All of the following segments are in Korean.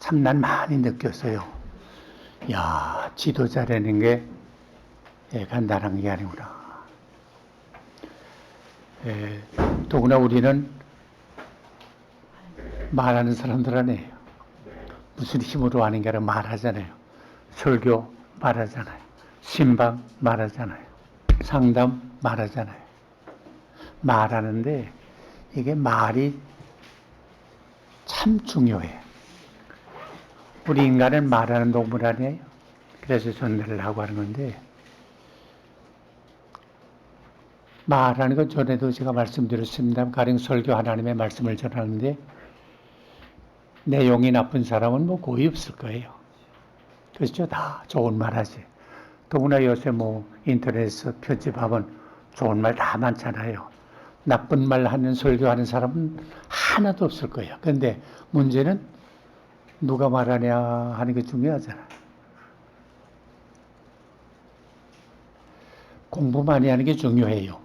참난 많이 느꼈어요. 야, 지도자라는 게 간단한 게 아니구나. 더구나 우리는 말하는 사람들 아니에요. 무슨 힘으로 하는 게 아니라 말하잖아요. 설교 말하잖아요. 신방 말하잖아요. 상담 말하잖아요. 말하는데 이게 말이 참 중요해. 우리 인간은 말하는 동물 아니에요? 그래서 전달을 하고 하는 건데, 말하는 건 전에도 제가 말씀드렸습니다. 가령 설교 하나님의 말씀을 전하는데, 내용이 나쁜 사람은 뭐 거의 없을 거예요. 그렇죠? 다 좋은 말 하지. 더구나 요새 뭐 인터넷에서 편집하면 좋은 말 다 많잖아요. 나쁜 말 하는 설교하는 사람은 하나도 없을 거예요. 그런데 문제는 누가 말하냐 하는 게 중요하잖아요. 공부 많이 하는 게 중요해요.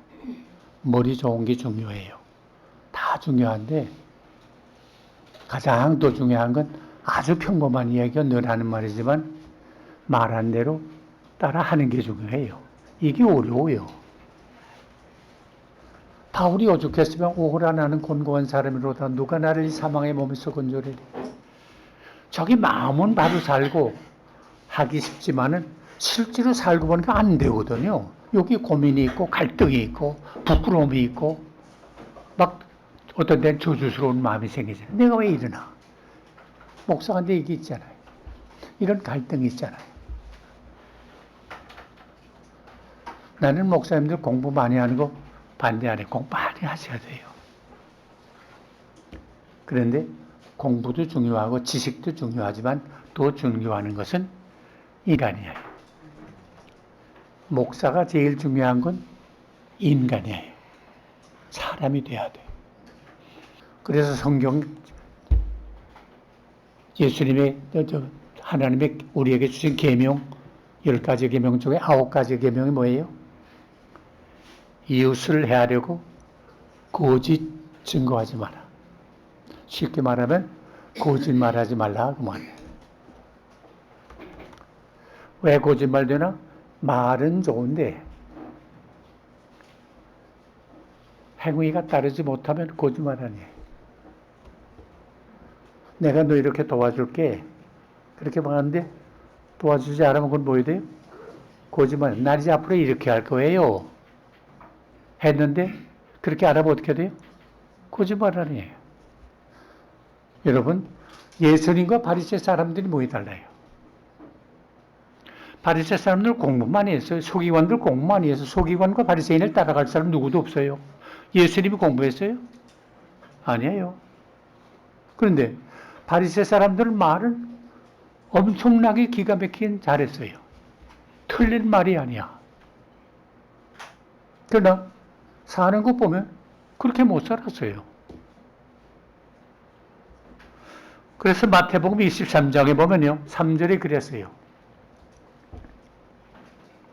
머리 좋은 게 중요해요. 다 중요한데 가장 더 중요한 건 아주 평범한 이야기가 늘 하는 말이지만 말한 대로 따라 하는 게 중요해요. 이게 어려워요. 바울이 오죽했으면 오호라 나는 곤고한 사람이로다 누가 나를 이 사망의 몸에서 건져내리. 저기 마음은 바로 살고 하기 쉽지만은 실제로 살고 보니까 안 되거든요. 여기 고민이 있고 갈등이 있고 부끄러움이 있고 막 어떤 데는 저주스러운 마음이 생기잖아요. 내가 왜 이러나? 목사한테 이게 있잖아요. 이런 갈등이 있잖아요. 나는 목사님들 공부 많이 하는 거 반대 안 해. 공부 많이 하셔야 돼요. 그런데 공부도 중요하고 지식도 중요하지만 더 중요한 것은 인간이에요. 목사가 제일 중요한 건 인간이에요. 사람이 돼야 돼. 그래서 성경 예수님의 하나님의 우리에게 주신 계명 10가지 계명 중에 9가지 계명이 뭐예요? 이웃을 해하려고 거짓 증거하지 마라. 쉽게 말하면 거짓말하지 말라 그 말이에요. 왜 거짓말 되나? 말은 좋은데 행위가 따르지 못하면 거짓말 아니에요. 내가 너 이렇게 도와줄게. 그렇게 말하는데 도와주지 않으면 그건 뭐 해야 돼요? 거짓말. 나 이제 앞으로 이렇게 할 거예요. 했는데 그렇게 안 하면 어떻게 돼요? 거짓말 아니에요. 여러분, 예수님과 바리새 사람들이 뭐에 달라요? 바리새 사람들 공부 많이 했어요. 서기관들 공부 많이 해서 서기관과 바리새인을 따라갈 사람 누구도 없어요. 예수님이 공부했어요? 아니에요. 그런데 바리새 사람들 말은 엄청나게 기가 막히게 잘했어요. 틀린 말이 아니야. 그러나 사는 거 보면 그렇게 못 살았어요. 그래서 마태복음 23장에 보면요. 3절에 그랬어요.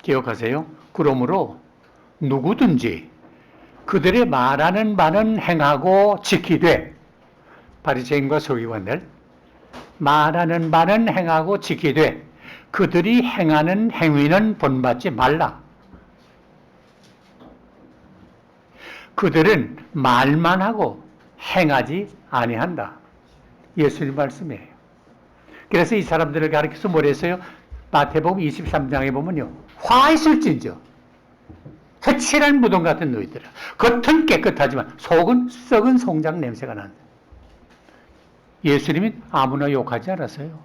기억하세요? 그러므로 누구든지 그들의 말하는 바는 행하고 지키되 바리새인과 서기관들 말하는 바는 행하고 지키되 그들이 행하는 행위는 본받지 말라. 그들은 말만 하고 행하지 아니한다. 예수님 말씀이에요. 그래서 이 사람들을 가르쳐서 뭘 했어요? 마태복음 23장에 보면요. 화 있을진저 회칠한 무덤 같은 너희들아. 겉은 깨끗하지만 속은 썩은 송장 냄새가 난다. 예수님이 아무나 욕하지 않았어요.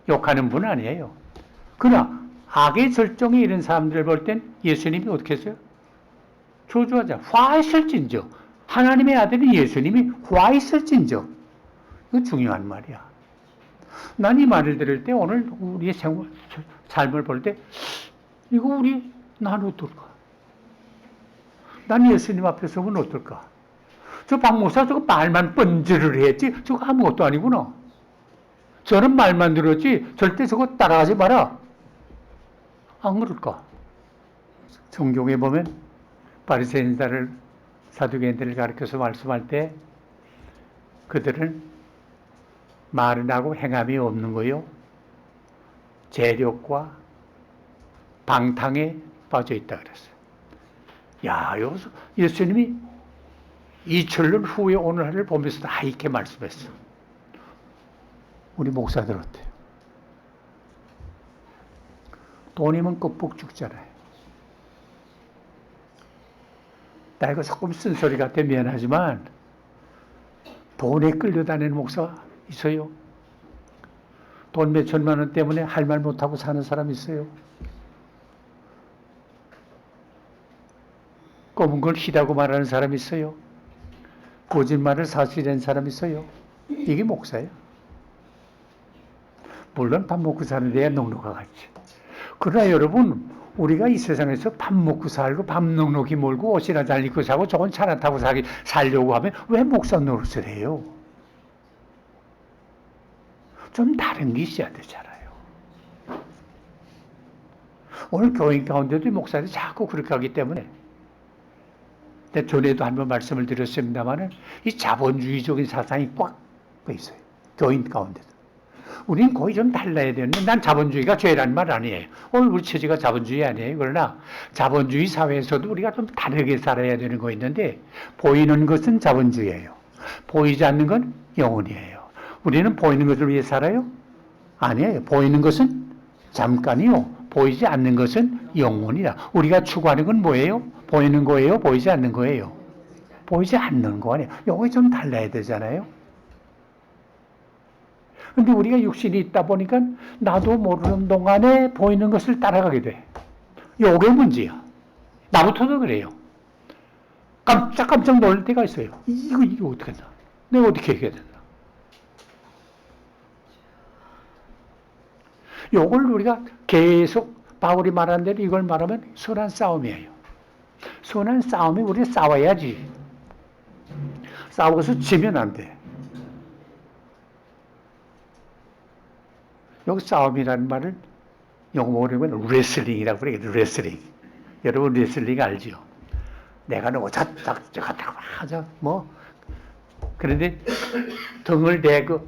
욕하는 분 아니에요. 그러나 악의 절정에 이른 사람들을 볼 땐 예수님이 어떻게 했어요? 저주하자. 화 있을진저. 하나님의 아들인 예수님이 화 있을진저. 이거 중요한 말이야. 난 이 말을 들을 때 오늘 우리의 생활, 삶을 볼 때 이거 난 어떨까? 난 예수님 앞에 서면 어떨까? 저 박목사 저거 말만 번지를 했지 저거 아무것도 아니구나. 저는 말만 들었지 절대 저거 따라가지 마라. 안 그럴까? 성경에 보면 바리새인들을 사두개인들을 가르쳐서 말씀할 때 그들은 말은 하고 행함이 없는 거요. 재력과 방탕에 빠져 있다 그랬어요. 야, 여기서 예수님이 2000년 후에 오늘날을 보면서 다 이렇게 말씀했어. 우리 목사들 어때요? 돈이면 껍복 죽잖아요. 나 이거 조금 쓴소리 같아 미안하지만 돈에 끌려다니는 목사 있어요? 돈 몇 천만 원 때문에 할 말 못하고 사는 사람 있어요? 검은 걸 희다고 말하는 사람 있어요? 거짓말을 사실인 사람 있어요? 이게 목사예요. 물론 밥 먹고 사는 데야 넉넉하겠지. 그러나 여러분, 우리가 이 세상에서 밥 먹고 살고 밥 넉넉히 몰고 옷이나 잘 입고 사고 좋은 차나 타고 살려고 하면 왜 목사 노릇을 해요? 좀 다른 게 있어야 되잖아요. 오늘 교인 가운데도 목사들이 자꾸 그렇게 하기 때문에 전에도 한번 말씀을 드렸습니다만 이 자본주의적인 사상이 꽉 있어요. 교인 가운데도. 우리는 거의 좀 달라야 되는데 난 자본주의가 죄라는 말 아니에요. 오늘 우리 처지가 자본주의 아니에요. 그러나 자본주의 사회에서도 우리가 좀 다르게 살아야 되는 거 있는데 보이는 것은 자본주의예요. 보이지 않는 건 영혼이에요. 우리는 보이는 것을 위해 살아요? 아니에요. 보이는 것은 잠깐이요. 보이지 않는 것은 영혼이다. 우리가 추구하는 건 뭐예요? 보이는 거예요? 보이지 않는 거예요? 보이지 않는 거 아니에요. 요거 좀 달라야 되잖아요. 근데 우리가 육신이 있다 보니까 나도 모르는 동안에 보이는 것을 따라가게 돼. 요게 문제야. 나부터도 그래요. 깜짝깜짝 놀랄 때가 있어요. 이거 어떻게 했나? 내가 어떻게 해야 되나? 요걸 우리가 계속 바울이 말한 대로 이걸 말하면 선한 싸움이에요. 선한 싸움이 우리가 싸워야지. 싸워서 지면 안 돼. 여기 싸움이라는 말을 영어 모르면 레슬링이라고 그래요. 레슬링. 여러분 레슬링 알죠? 내가 너 저다고 하자 뭐 그런데 등을 대고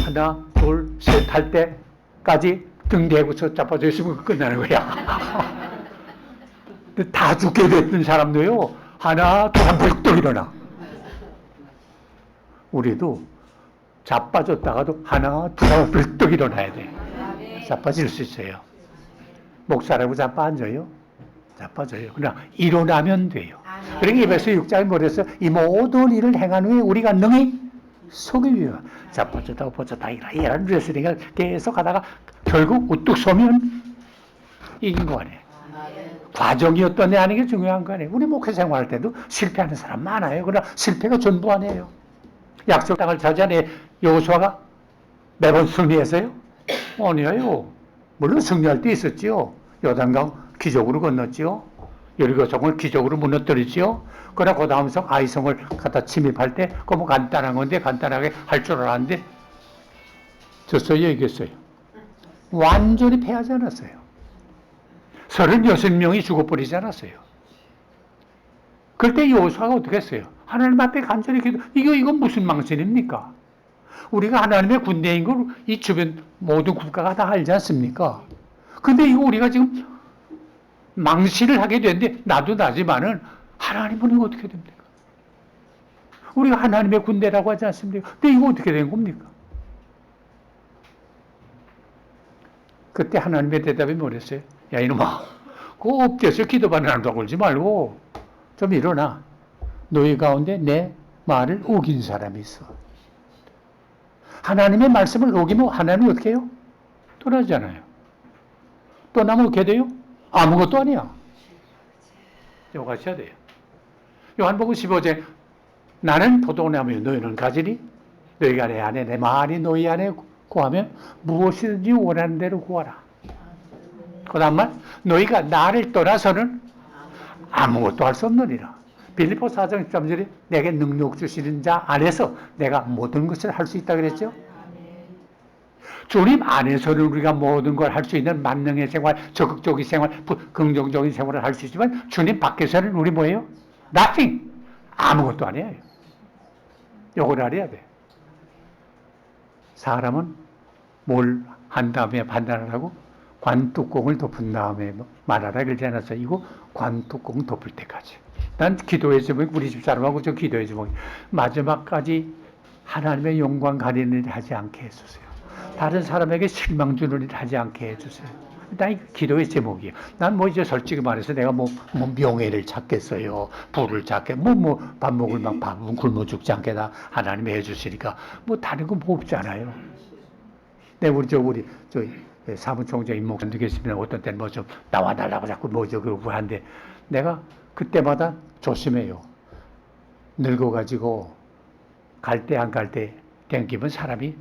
하나 둘 셋 할 때까지 등 대고서 잡아져 있으면 끝나는 거야. 다 죽게 됐던 사람도요 하나 둘 하면 벌떡 일어나. 우리도 자빠졌다가도 하나 둘 하면 벌떡 일어나야 돼. 자빠질 수 있어요. 목사라고 자빠 앉아요? 자빠져요. 그러나 일어나면 돼요. 그러니까 에베소 6장에 뭐랬어? 이 모든 일을 행한 후에 우리가 능히 속이 위로 자빠졌다고 버졌다 이런 레슬링을 계속 하다가 결국 우뚝 서면 이긴 거 아니에요. 과정이 어떠냐 하는 게 중요한 거 아니에요. 우리 목회 생활할 때도 실패하는 사람 많아요. 그러나 실패가 전부 아니에요. 약속 땅을 차지한 여호수아가 매번 승리했어요? 아니에요. 물론 승리할 때 있었지요. 요단강 기적으로 건넜지요. 여리고성을 기적으로 무너뜨렸지요. 그러나 그 다음 성 아이성을 갖다 침입할 때 그거 뭐 간단한 건데 간단하게 할 줄 알았는데 졌어요, 이겼어요. 완전히 패하지 않았어요. 36명이 죽어버리지 않았어요. 그때 여호수아가 어떻게 했어요? 하나님 앞에 간절히 기도. 이건 무슨 망신입니까? 우리가 하나님의 군대인 걸 이 주변 모든 국가가 다 알지 않습니까? 근데 이거 우리가 지금 망신을 하게 되는데 나도 나지만은 하나님은 이거 어떻게 됩니까? 우리가 하나님의 군대라고 하지 않습니까? 근데 이거 어떻게 된 겁니까? 그때 하나님의 대답이 뭐랬어요? 야 이놈아, 그 엎드려서 기도받는 사람도 걸지 말고 좀 일어나. 너희 가운데 내 말을 우긴 사람이 있어. 하나님의 말씀을 우기면 하나님이 어떻게 해요? 떠나잖아요. 떠나면 어떻게 돼요? 아무것도 아니야. 이거 가셔야 돼요. 요한복음 15장 나는 포도나무요 너희는 가지니 너희가 내 안에 내 말이 너희 안에 구하면 무엇이든지 원하는 대로 구하라. 그 다음 말 너희가 나를 떠나서는 아무것도 할 수 없느니라. 빌립보 4장 13절에 내게 능력 주시는 자 안에서 내가 모든 것을 할 수 있다 그랬죠. 주님 안에서는 우리가 모든 걸 할 수 있는 만능의 생활, 적극적인 생활, 긍정적인 생활을 할 수 있지만 주님 밖에서는 우리 뭐예요? Nothing. 아무것도 아니에요. 요걸 알아야 돼. 사람은 뭘 한 다음에 판단을 하고 관뚜껑을 덮은 다음에 말하라 그러지 않았어요. 이거 관뚜껑 덮을 때까지. 난 기도의 제목이 우리 집 사람하고 저 기도의 제목이 마지막까지 하나님의 영광 가리는 일 하지 않게 해주세요. 다른 사람에게 실망 주는 일 하지 않게 해주세요. 난 기도의 제목이에요. 난 뭐 이제 솔직히 말해서 내가 뭐 명예를 찾겠어요. 부를 찾게, 밥 먹을 막 밥은 굶어 죽지 않게 다 하나님이 해주시니까 뭐 다른 거 뭐 없잖아요. 네, 우리 사무총장 임목사님 계시면 어떤 때는 뭐 좀 나와달라고 자꾸 그러고 하는데 내가 그때마다 조심해요. 늙어가지고 갈 때 안 갈 때 땡기면 사람이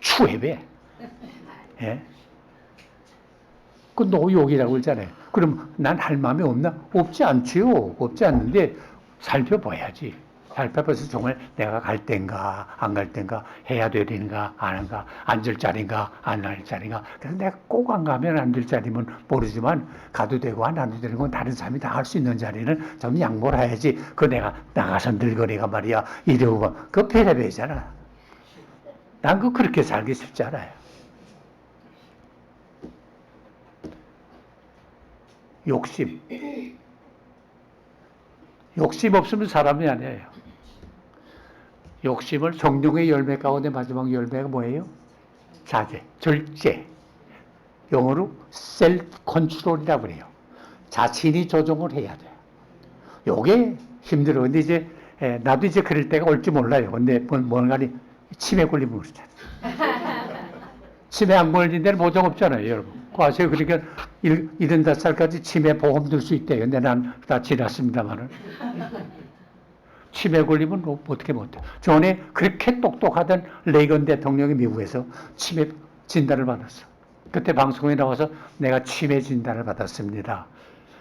추해배. 예? 그 노욕이라고 그러잖아요. 그럼 난 할 마음이 없나? 없지 않지요. 없지 않는데 살펴봐야지. 살펴봐서 정말 내가 갈 땐가 안 갈 땐가 해야 되는가 안 한가 앉을 자리인가 안 할 자리인가. 그래서 내가 꼭 안 가면 앉을 자리면 모르지만 가도 되고 안 가도 되는 건 다른 사람이 다 할 수 있는 자리는 좀 양보를 해야지. 그 내가 나가서 늙은이가 말이야 이러고 그 패배잖아. 난 그렇게 살기 쉽지 않아요. 욕심 없으면 사람이 아니에요. 욕심을 성령의 열매 가운데 마지막 열매가 뭐예요? 자제, 절제. 영어로 셀프 컨트롤이라고 그래요. 자신이 조정을 해야 돼요. 요게 힘들어. 근데 이제 나도 이제 그럴 때가 올지 몰라요. 근데 뭔가니 치매 걸리면 그러잖아요. 치매 안 걸린 데는 보장 없잖아요, 여러분. 그거 아세요? 그러니까 75살까지 치매 보험 들 수 있대요. 근데 난 다 지났습니다만은. 치매 걸리면 어떻게 못해. 전에 그렇게 똑똑하던 레이건 대통령이 미국에서 치매 진단을 받았어. 그때 방송에 나와서 내가 치매 진단을 받았습니다.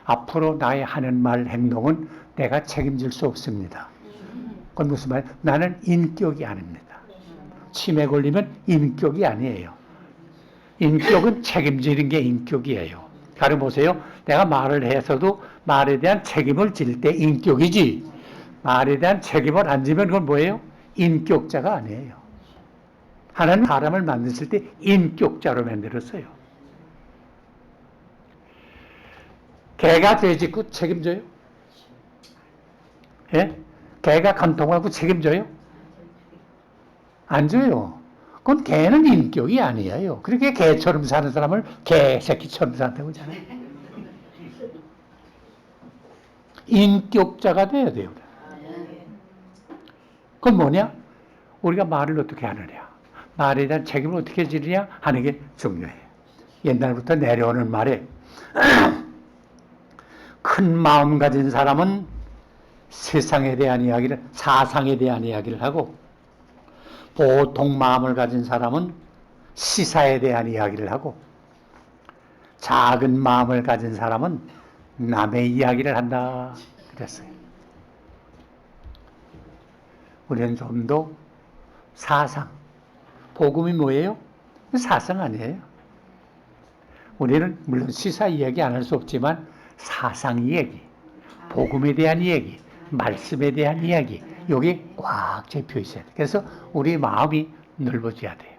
앞으로 나의 하는 말, 행동은 내가 책임질 수 없습니다. 그건 무슨 말? 나는 인격이 아닙니다. 치매 걸리면 인격이 아니에요. 인격은 책임지는 게 인격이에요. 가령 보세요. 내가 말을 해서도 말에 대한 책임을 질 때 인격이지. 말에 대한 책임을 안 지면 그건 뭐예요? 인격자가 아니에요. 하나님 사람을 만드실 때 인격자로 만들었어요. 개가 죄 짓고 책임져요? 예? 개가 간통하고 책임져요? 안 져요. 그건 개는 인격이 아니에요. 그렇게 개처럼 사는 사람을 개새끼처럼 산다고 하잖아요. 인격자가 돼야 돼요. 그건 뭐냐? 우리가 말을 어떻게 하느냐. 말에 대한 책임을 어떻게 지느냐 하는 게 중요해요. 옛날부터 내려오는 말에 큰 마음 가진 사람은 세상에 대한 이야기를, 사상에 대한 이야기를 하고 보통 마음을 가진 사람은 시사에 대한 이야기를 하고 작은 마음을 가진 사람은 남의 이야기를 한다 그랬어요. 우리는 좀 더 사상, 복음이 뭐예요? 사상 아니에요. 우리는 물론 시사 이야기 안 할 수 없지만 사상 이야기, 복음에 대한 이야기, 말씀에 대한 이야기, 여기 꽉 잡혀 있어야 돼요. 그래서 우리 마음이 넓어져야 돼요.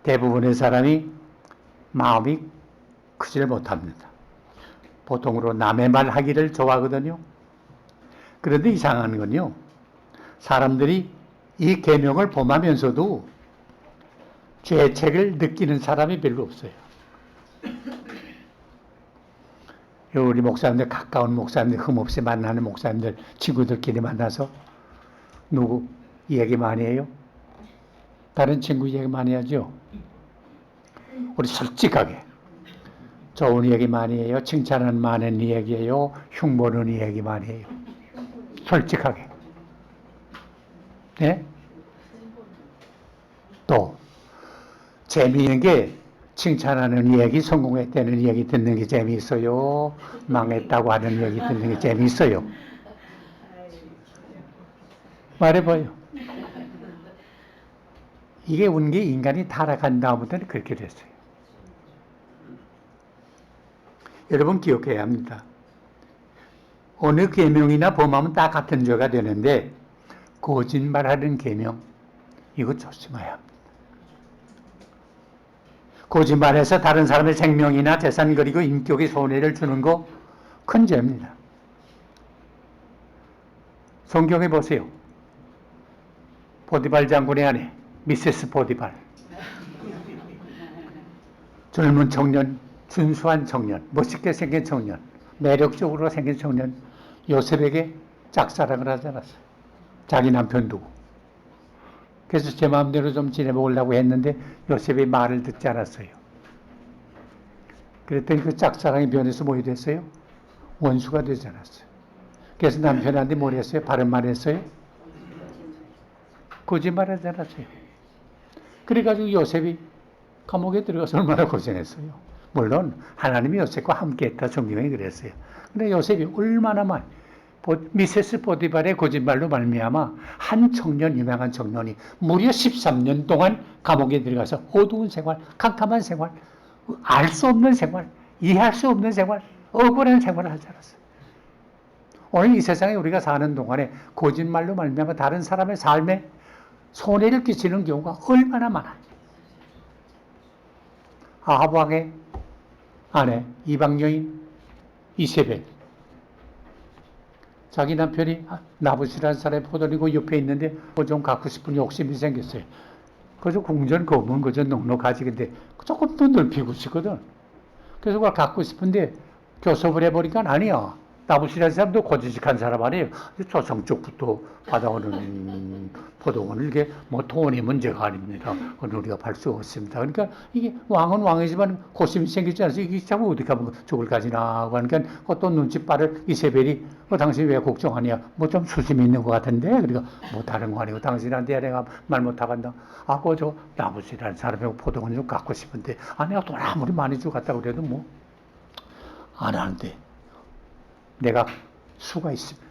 대부분의 사람이 마음이 크지를 못합니다. 보통으로 남의 말 하기를 좋아하거든요. 그런데 이상한 건요. 사람들이 이 계명을 범하면서도 죄책을 느끼는 사람이 별로 없어요. 우리 목사님들, 가까운 목사님들, 흠없이 만나는 목사님들, 친구들끼리 만나서 누구 얘기 많이 해요? 다른 친구 얘기 많이 하죠? 우리 솔직하게 좋은 얘기 많이 해요? 칭찬은 많은 얘기예요? 흉보는 얘기 많이 해요? 솔직하게. 네? 또 재미있는 게 칭찬하는 얘기, 성공했다는 얘기 듣는 게 재미있어요? 망했다고 하는 얘기 듣는 게 재미있어요? 말해봐요. 이게 온 게 인간이 타락한 다음부터는 그렇게 됐어요. 여러분 기억해야 합니다. 어느 계명이나 범하면 다 같은 죄가 되는데 거짓말하는 계명 이거 조심해야 합니다. 거짓말해서 다른 사람의 생명이나 재산 그리고 인격에 손해를 주는 거 큰 죄입니다. 성경에 보세요. 보디발 장군의 아내 미세스 보디발, 젊은 청년, 준수한 청년, 멋있게 생긴 청년, 매력적으로 생긴 청년 요셉에게 짝사랑을 하지 않았어요. 자기 남편 두고. 그래서 제 마음대로 좀 지내보려고 했는데 요셉이 말을 듣지 않았어요. 그랬더니 그 짝사랑이 변해서 뭐이 됐어요? 원수가 되지 않았어요. 그래서 남편한테 뭘 했어요? 바른 말 했어요? 거짓말 하지 않았어요. 그래가지고 요셉이 감옥에 들어가서 얼마나 고생했어요. 물론 하나님이 요셉과 함께했다 성경에 그랬어요. 근데 요셉이 얼마나 많이 미세스 보디발의 거짓말로 말미암아 한 청년, 유명한 청년이 무려 13년 동안 감옥에 들어가서 어두운 생활, 캄캄한 생활, 알 수 없는 생활, 이해할 수 없는 생활, 억울한 생활을 하지 않았어요. 오늘 이 세상에 우리가 사는 동안에 거짓말로 말미암아 다른 사람의 삶에 손해를 끼치는 경우가 얼마나 많아요. 아합 왕의 아내 이방 여인 이세벨, 자기 남편이 나봇이라는 사람의 포도리고 옆에 있는데 뭐 좀 갖고 싶은 욕심이 생겼어요. 그저 궁전 거문 그저 넉넉하지 근데 조금 더 넓히고 싶거든. 그래서 그걸 갖고 싶은데 교섭을 해보니까 아니야. 나봇이라는 사람도 고지식한 사람 아니에요. 조상 쪽부터 받아오는 포도원을 이게 뭐 돈이 문제가 아닙니다. 그건 우리가 팔 수 없습니다. 그러니까 이게 왕은 왕이지만 고심이 생기지 않아서 이게 참 어떻게 하면 죽을 가지나 하니까 그것도 눈치빠를 이세벨이 당신 왜 걱정하냐? 뭐 좀 수심이 있는 것 같은데 그러니까 뭐 다른 거 아니고 당신한테 내가 말 못하간다. 저 나봇이라는 사람하고 포도원 좀 갖고 싶은데 내가 돈 아무리 많이 주고 갔다 그래도 뭐 안 하는데. 내가 수가 있습니다.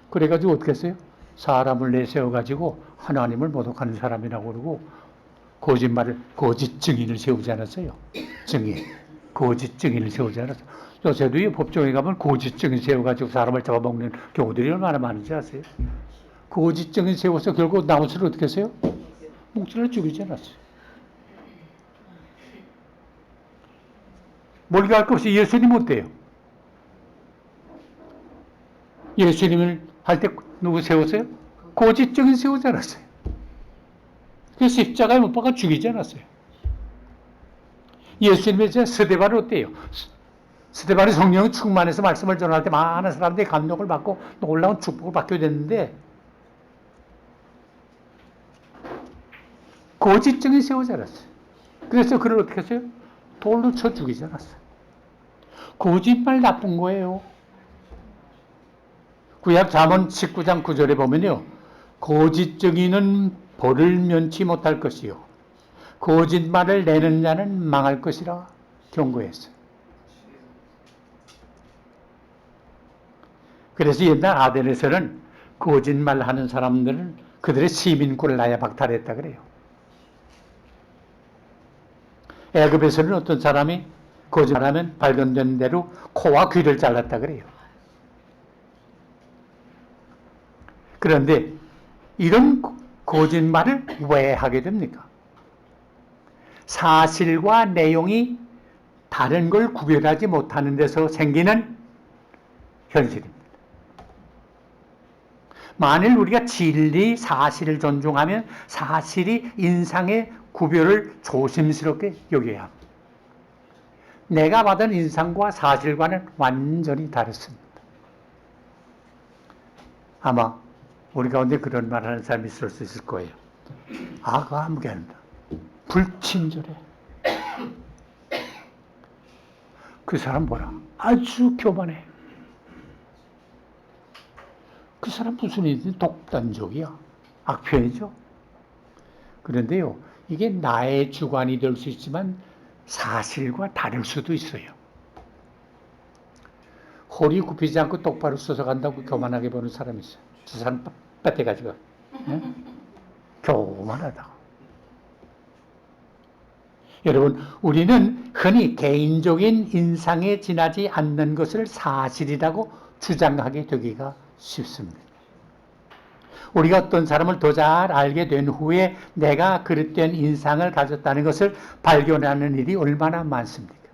그래가지고 어떻게 했어요? 사람을 내세워가지고 하나님을 모독하는 사람이라고 그러고 거짓말을, 거짓 증인을 세우지 않았어요. 증인. 거짓 증인을 세우지 않았어요. 요새도 법정에 가면 거짓 증인 세워가지고 사람을 잡아먹는 경우들이 얼마나 많은지 아세요? 거짓 증인 세워서 결국 나무스를 어떻게 했어요? 목줄을 죽이지 않았어요. 멀리 갈 것 없이 예수님 어때요? 예수님을 할 때 누구 세웠어요? 거짓적인 세우지 않았어요. 그 십자가에 못 박아 죽이지 않았어요. 예수님의 스데반은 어때요? 스데반이 성령이 충만해서 말씀을 전할 때 많은 사람들이 감동을 받고 놀라운 축복을 받게 됐는데 거짓적인 세우지 않았어요. 그래서 그를 어떻게 했어요? 돌로 쳐 죽이지 않았어요. 거짓말 나쁜 거예요. 구약 잠언 19장 9절에 보면요. 거짓 증인은 벌을 면치 못할 것이요. 거짓말을 내는 자는 망할 것이라 경고했어요. 그래서 옛날 아덴에서는 거짓말하는 사람들은 그들의 시민권을 나야 박탈했다 그래요. 애굽에서는 어떤 사람이 거짓말하면 발견된 대로 코와 귀를 잘랐다 그래요. 그런데 이런 거짓말을 왜 하게 됩니까? 사실과 내용이 다른 걸 구별하지 못하는 데서 생기는 현실입니다. 만일 우리가 진리, 사실을 존중하면 사실이 인상의 구별을 조심스럽게 여겨야 합니다. 내가 받은 인상과 사실과는 완전히 다릅니다. 아마 우리 가운데 그런 말 하는 사람이 있을 수 있을 거예요. 그거 아무게 아닙니다. 불친절해. 그 사람 뭐라? 아주 교만해. 그 사람 무슨 일이든 독단적이야. 악표이죠. 그런데요, 이게 나의 주관이 될 수 있지만 사실과 다를 수도 있어요. 허리 굽히지 않고 똑바로 서서 간다고 교만하게 보는 사람이 있어요. 저 사람 뺏겨가지고. 교만하다. 여러분, 우리는 흔히 개인적인 인상에 지나지 않는 것을 사실이라고 주장하게 되기가 쉽습니다. 우리가 어떤 사람을 더 잘 알게 된 후에 내가 그릇된 인상을 가졌다는 것을 발견하는 일이 얼마나 많습니까?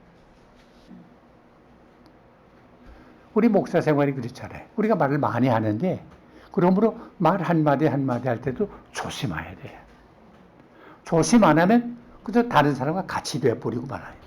우리 목사 생활이 그렇잖아요. 우리가 말을 많이 하는데 그러므로 말 한마디 한마디 할 때도 조심해야 돼요. 조심 안 하면 그저 다른 사람과 같이 돼버리고 말아요.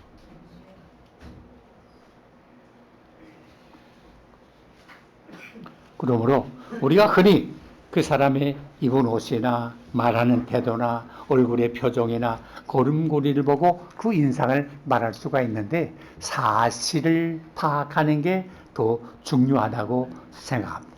그러므로 우리가 흔히 그 사람의 입은 옷이나 말하는 태도나 얼굴의 표정이나 걸음걸이를 보고 그 인상을 말할 수가 있는데 사실을 파악하는 게 더 중요하다고 생각합니다.